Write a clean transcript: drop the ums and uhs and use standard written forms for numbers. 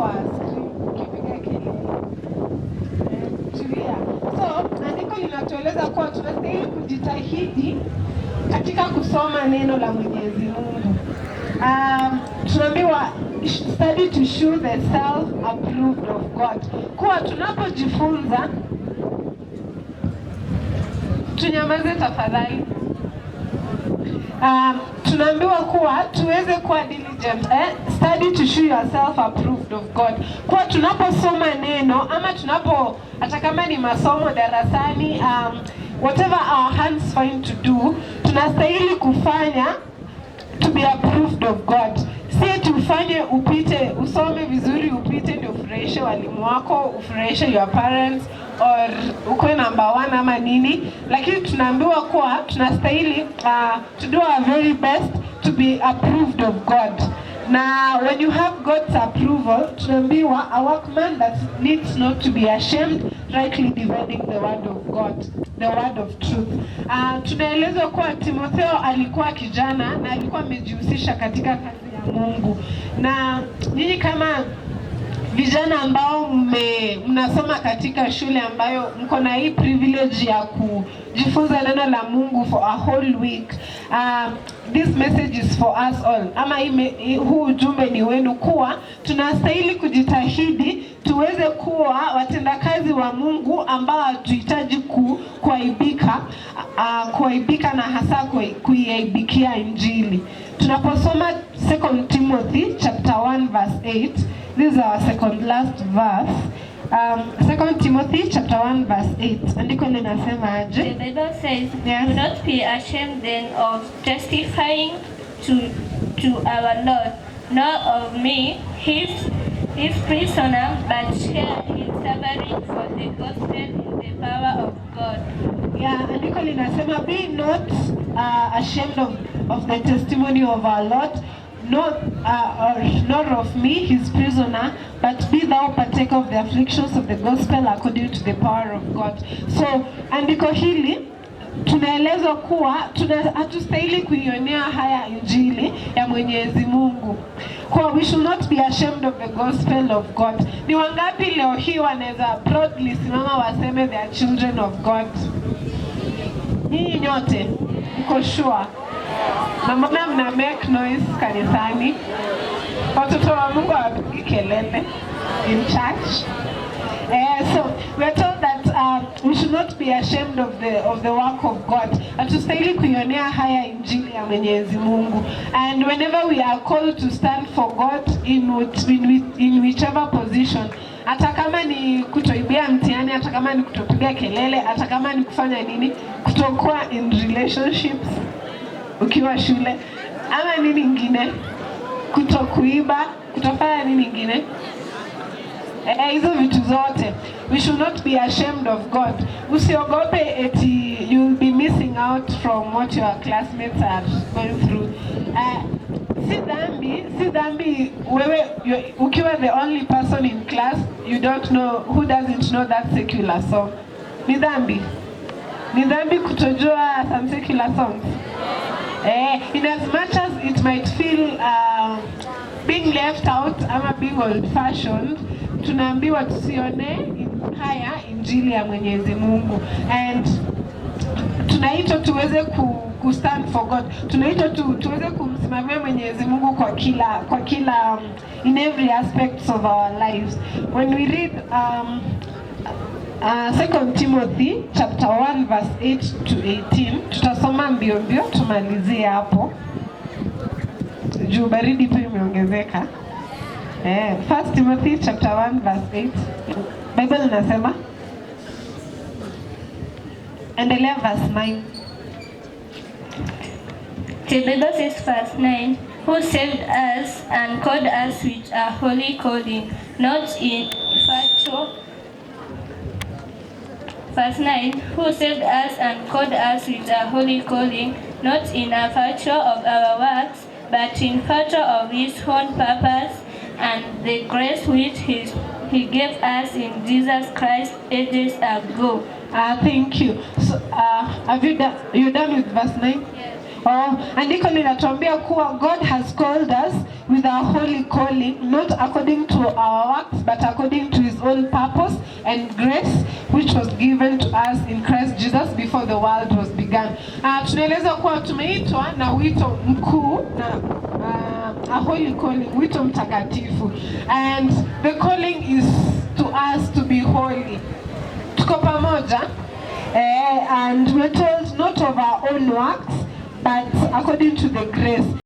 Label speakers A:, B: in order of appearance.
A: kwa screen ukipiga kelele. Tulia. So, andiko linatueleza kuwa tunastahili kujitahidi katika kusoma neno la Mwenyezi Mungu. Tunaambiwa study to show the self-approved of God. Kuwa tunapojifunza, tunyamaze tafadhali. Tunaambiwa kuwa tuweze kuwa diligent, study to show yourself approved of God. Kuwa tunaposoma neno ama hata kama ni masomo darasani, whatever our hands find to do, tunastahili kufanya to be approved of God. Si tufanye usome vizuri upite ndio ufurahishe walimu wako, ufurahishe your parents or ukwe number 1 ama nini, lakini tunaambiwa kuwa tunastahili to do our very best to be approved of God. Now when you have God's approval, tunaambiwa a workman that needs not to be ashamed, rightly dividing the word of God, the word of truth. Tunaelezwa kuwa Timotheo alikuwa kijana na alikuwa amejihusisha katika kazi ya Mungu. Na nyinyi kama vijana ambao mnasoma katika shule ambayo mko na hii privilege ya kujifunza neno la Mungu for a whole week, this message is for us all. Ama huu ujumbe ni wenu kuwa tunastahili kujitahidi tuweze kuwa watendakazi wa Mungu ambao hatuhitaji kuaibika na hasa kuiaibikia Injili. Tunaposoma 2 Timothy chapter 1 verse 8, this is our second last verse. 2 Timothy chapter 1 verse 8. Andiko linasema aje?
B: The Bible says,
A: yes.
B: Do not be ashamed then of testifying to our Lord, nor of me, his prisoner, but share his suffering for the gospel in the power of God.
A: Yeah, andiko linasema, be not ashamed of the testimony of our Lord, nor of me, his prisoner, but be thou partaker of the afflictions of the gospel according to the power of God. So, andiko hili tunaelezwa kuwa hatustahili kuionea haya Injili ya Mwenyezi Mungu. Kwa we should not be ashamed of the gospel of God. Ni wangapi leo hii wanaweza proudly simama waseme they are children of God? Nyinyi nyote mko sure? Na mbona mna make noise kanisani? Watoto wa Mungu hawapigi kelele in church. So we are told that we should not be ashamed of the work of God. Hatustahili kuionea haya Injili ya Mwenyezi Mungu. And whenever we are called to stand for God in whichever position, hata kama ni kutoibia mtihani, hata kama ni kutopiga kelele, hata kama ni kufanya nini, kutokuwa in relationships ukiwa shule, ama nini ingine, kutokuiba, kutofanya nini ingine, hizo vitu zote. We should not be ashamed of God. Usiogope eti you'll be missing out from what your classmates are going through. Si dhambi wewe ukiwa the only person in class who doesn't know that secular song. Ni dhambi kutojua some secular songs. In as much as it might feel being left out ama being old fashioned, tunaambiwa tusione haya Injili ya Mwenyezi Mungu. And tunaitwa tuweze stand for God. Tunaitwa tuweze kumsimamia Mwenyezi Mungu kwa kila in every aspects of our lives. When we read 2 Timothy chapter 1 verse 8 to 18, tutasoma mbio tumalizie hapo. Juu baridi pia imeongezeka. 1 Timothy chapter 1 verse 8. Bible inasema, endelea verse 9.
B: The Bible says verse 9, who saved us and called us with a holy calling, not in virtue. Verse 9, who saved us and called us with a holy calling, not in a virtue of our works, but in virtue of his own purpose and the grace which he gave us in Jesus Christ ages ago.
A: Thank you. So, have you done with verse 9?
B: Yes.
A: Andiko linatuambia kuwa God has called us with a holy calling, not according to our works, but according to his own purpose and grace, which was given to us in Christ Jesus before the world was begun. Tunaeleza kuwa tumeitwa na wito mkuu na a holy calling, wito mtakatifu. And the calling is to us to be holy. Tuko pamoja? And we're told not of our own works, but according to the grace.